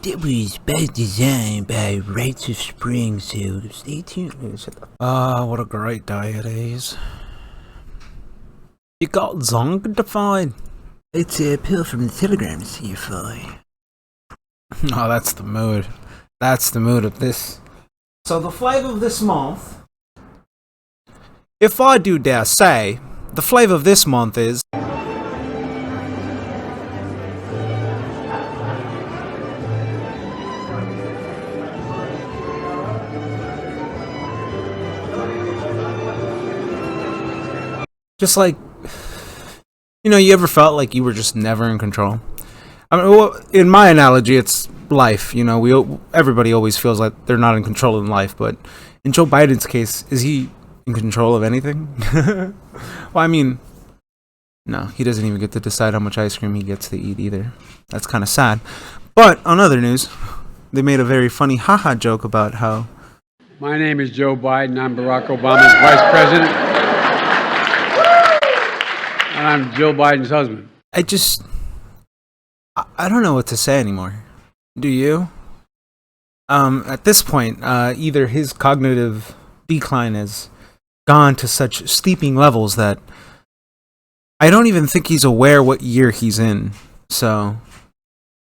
That was by design by Rites of Spring, so stay tuned. What a great day it is. You got Zonk to find? It's a pill from the Telegram CFI. Oh, that's the mood. That's the mood of this. So the flavor of this month, if I do dare say, the flavor of this month is... just like, you ever felt like you were just never in control? I mean, well, in my analogy, it's life. Everybody always feels like they're not in control in life, but in Joe Biden's case, is he in control of anything? Well, I mean, no, he doesn't even get to decide how much ice cream he gets to eat either. That's kind of sad. But on other news, they made a very funny haha joke about how... My name is Joe Biden. I'm Barack Obama's vice president. And I'm Jill Biden's husband. I don't know what to say anymore. Do you? At this point, either his cognitive decline has gone to such steeping levels that I don't even think he's aware what year he's in. So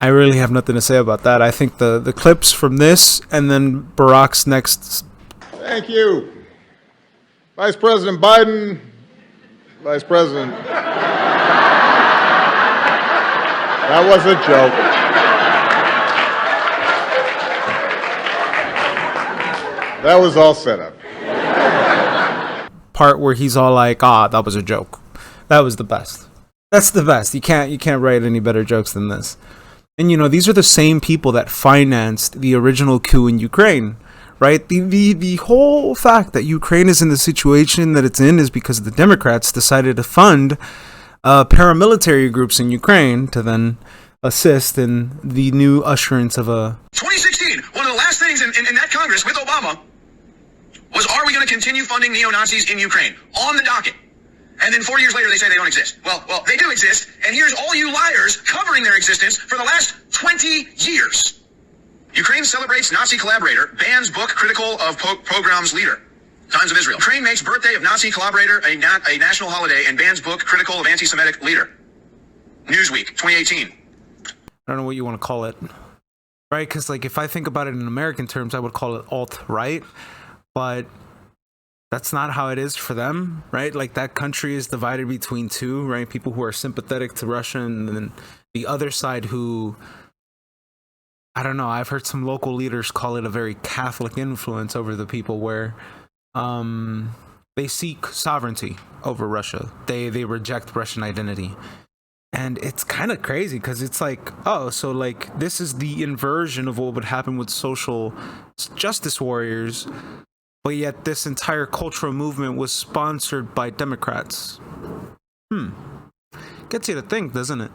I really have nothing to say about that. I think the clips from this and then Barack's next... Thank you. Vice President Biden, Vice President. That was a joke. That was all set up. Part where he's all like, that was a joke. That was the best. That's the best. You can't write any better jokes than this. And these are the same people that financed the original coup in Ukraine, right? The whole fact that Ukraine is in the situation that it's in is because the Democrats decided to fund paramilitary groups in Ukraine to then assist in the new usherance of a... 2016, one of the last things in that Congress with Obama was, are we going to continue funding neo-Nazis in Ukraine? On the docket. And then 4 years later, they say they don't exist. Well, they do exist, and here's all you liars covering their existence for the last 20 years. Ukraine celebrates Nazi collaborator, bans book critical of pogrom's leader. Times of Israel. Ukraine makes birthday of Nazi collaborator a national holiday and bans book critical of anti-Semitic leader. Newsweek, 2018. I don't know what you want to call it, right? Because if I think about it in American terms, I would call it alt-right, but that's not how it is for them, right? That country is divided between two, right? People who are sympathetic to Russia and then the other side who... I don't know, I've heard some local leaders call it a very Catholic influence over the people where... they seek sovereignty over Russia. They reject Russian identity. And it's kind of crazy because it's this is the inversion of what would happen with social justice warriors, but yet this entire cultural movement was sponsored by Democrats. Gets you to think, doesn't it?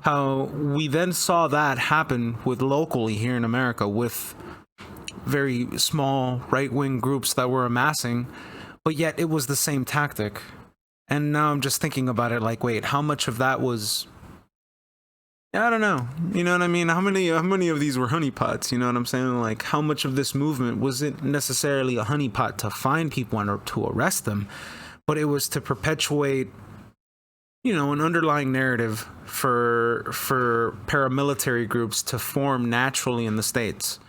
How we then saw that happen with locally here in America with very small right-wing groups that were amassing, but yet it was the same tactic. And now I'm just thinking about it wait, how much of that was... I don't know. You know what I mean? How many of these were honeypots? You know what I'm saying? How much of this movement wasn't necessarily a honeypot to find people and to arrest them, but it was to perpetuate, an underlying narrative for paramilitary groups to form naturally in the States.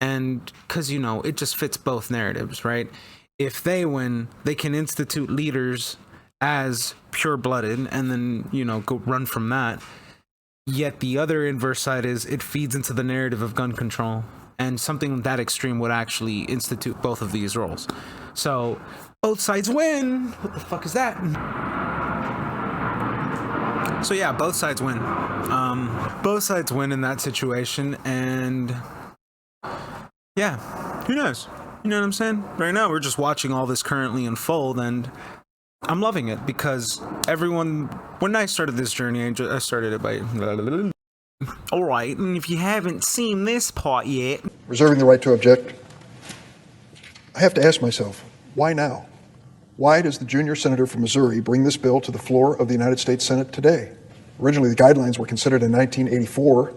And because, it just fits both narratives, right? If they win, they can institute leaders as pure-blooded and then, go run from that. Yet the other inverse side is it feeds into the narrative of gun control. And something that extreme would actually institute both of these roles. So both sides win. What the fuck is that? So yeah, both sides win. Both sides win in that situation. And... yeah, who knows? You know what I'm saying? Right now, we're just watching all this currently unfold, and I'm loving it because when I started this journey, I started it by... All right, and if you haven't seen this part yet... Reserving the right to object, I have to ask myself, why now? Why does the junior senator from Missouri bring this bill to the floor of the United States Senate today? Originally, the guidelines were considered in 1984.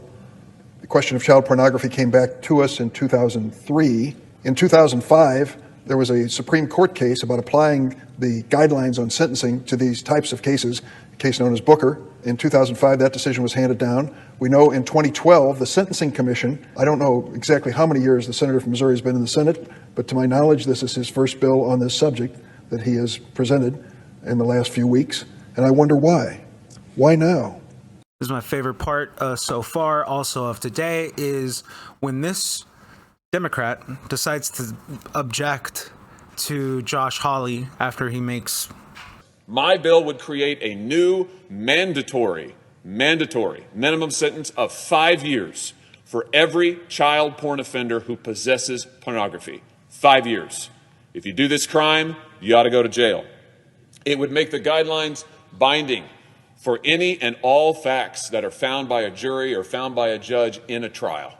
The question of child pornography came back to us in 2003. In 2005, there was a Supreme Court case about applying the guidelines on sentencing to these types of cases, a case known as Booker. In 2005, that decision was handed down. We know in 2012, the Sentencing Commission, I don't know exactly how many years the senator from Missouri has been in the Senate, but to my knowledge, this is his first bill on this subject that he has presented in the last few weeks. And I wonder why. Why now? This is my favorite part so far also of today is when this Democrat decides to object to Josh Hawley after he makes... My bill would create a new mandatory minimum sentence of 5 years for every child porn offender who possesses pornography. 5 years. If you do this crime, you ought to go to jail. It would make the guidelines binding for any and all facts that are found by a jury or found by a judge in a trial.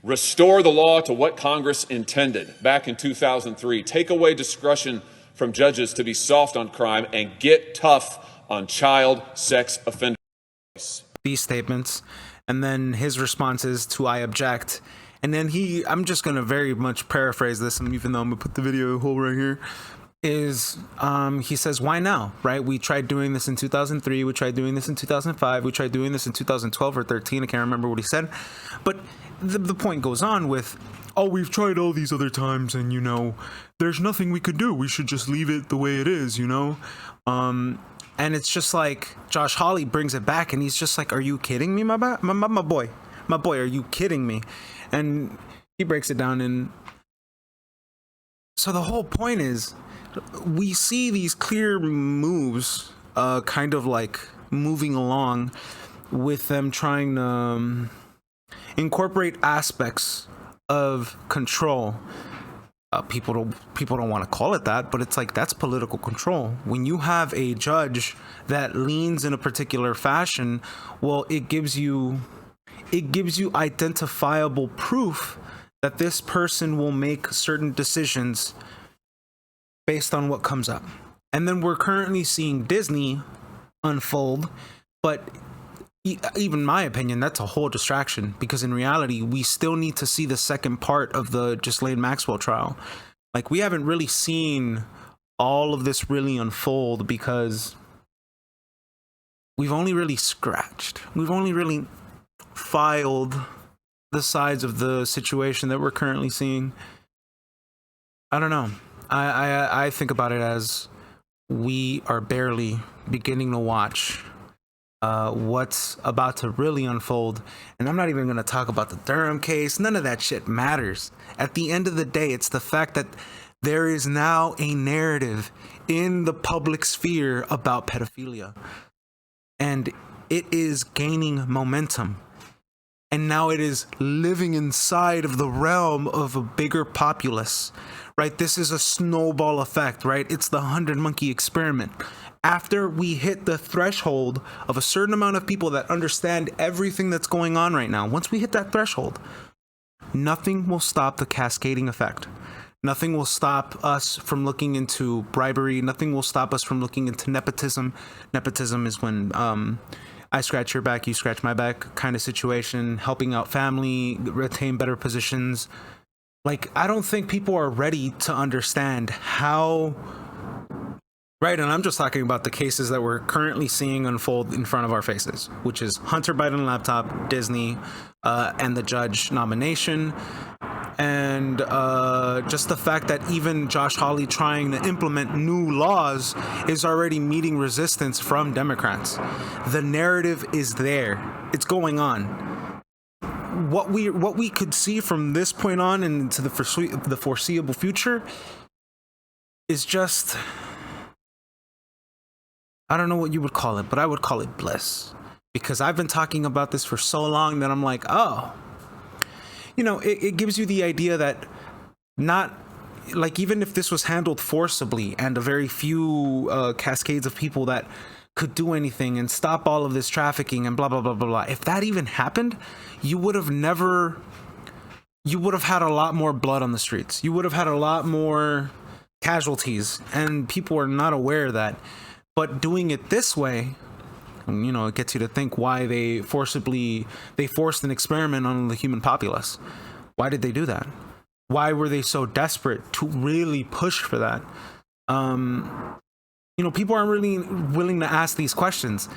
Restore the law to what Congress intended back in 2003. Take away discretion from judges to be soft on crime and get tough on child sex offenders. These statements, and then his responses to I object. And then I'm just going to very much paraphrase this, and even though I'm going to put the video whole right here, is he says, why now, right? We tried doing this in 2003, we tried doing this in 2005, we tried doing this in 2012 or 13, I can't remember what he said. But the point goes on with, oh, we've tried all these other times, and, you know, there's nothing we could do. We should just leave it the way it is, you know? And it's just like, Josh Hawley brings it back, and he's just like, are you kidding me, my boy? My boy, are you kidding me? And he breaks it down, and so the whole point is, we see these clear moves, kind of like moving along with them trying to incorporate aspects of control. People don't want to call it that, but it's like, that's political control. When you have a judge that leans in a particular fashion, well, it gives you identifiable proof that this person will make certain decisions based on what comes up. And then we're currently seeing Disney unfold, but even my opinion, that's a whole distraction, because in reality, we still need to see the second part of the Ghislaine Maxwell trial. Like, we haven't really seen all of this really unfold, because we've only really scratched. We've only really filed the sides of the situation that we're currently seeing. I don't know. I think about it as we are barely beginning to watch what's about to really unfold. And I'm not even going to talk about the Durham case. None of that shit matters. At the end of the day, it's the fact that there is now a narrative in the public sphere about pedophilia. And it is gaining momentum. And now it is living inside of the realm of a bigger populace, right? This is a snowball effect, right? It's the 100 monkey experiment. After we hit the threshold of a certain amount of people that understand everything that's going on right now, once we hit that threshold, nothing will stop the cascading effect. Nothing will stop us from looking into bribery. Nothing will stop us from looking into nepotism. Nepotism is when I scratch your back, you scratch my back kind of situation, helping out family, retain better positions. Like, I don't think people are ready to understand how, right? And I'm just talking about the cases that we're currently seeing unfold in front of our faces, which is Hunter Biden laptop, Disney, and the judge nomination. And just the fact that even Josh Hawley trying to implement new laws is already meeting resistance from Democrats. The narrative is there. It's going on. What we could see from this point on into the foreseeable future is just, I don't know what you would call it, but I would call it bliss. Because I've been talking about this for so long that I'm like, oh, you know, it gives you the idea that not, like, even if this was handled forcibly and a very few cascades of people that could do anything and stop all of this trafficking and blah, blah, blah, blah, blah. If that even happened, you would have had a lot more blood on the streets. You would have had a lot more casualties, and people are not aware of that. But doing it this way, And, it gets you to think why they forced an experiment on the human populace. Why did they do that? Why were they so desperate to really push for that? People aren't really willing to ask these questions.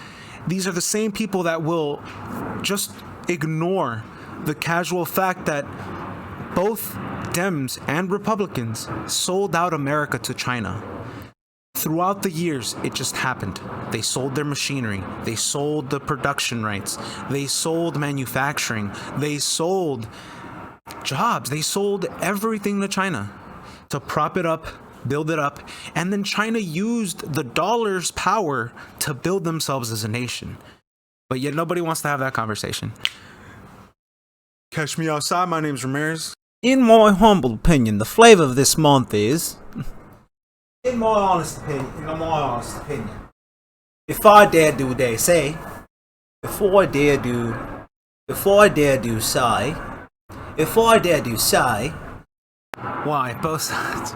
These are the same people that will just ignore the casual fact that both Dems and Republicans sold out America to China. Throughout the years, it just happened. They sold their machinery. They sold the production rights. They sold manufacturing. They sold jobs. They sold everything to China to prop it up, build it up, and then China used the dollar's power to build themselves as a nation. But yet nobody wants to have that conversation. Catch me outside. My name's Ramirez. In my humble opinion, the flavor of this month is, in my honest opinion, if I dare do what they say, if I dare do say, Why? Both sides.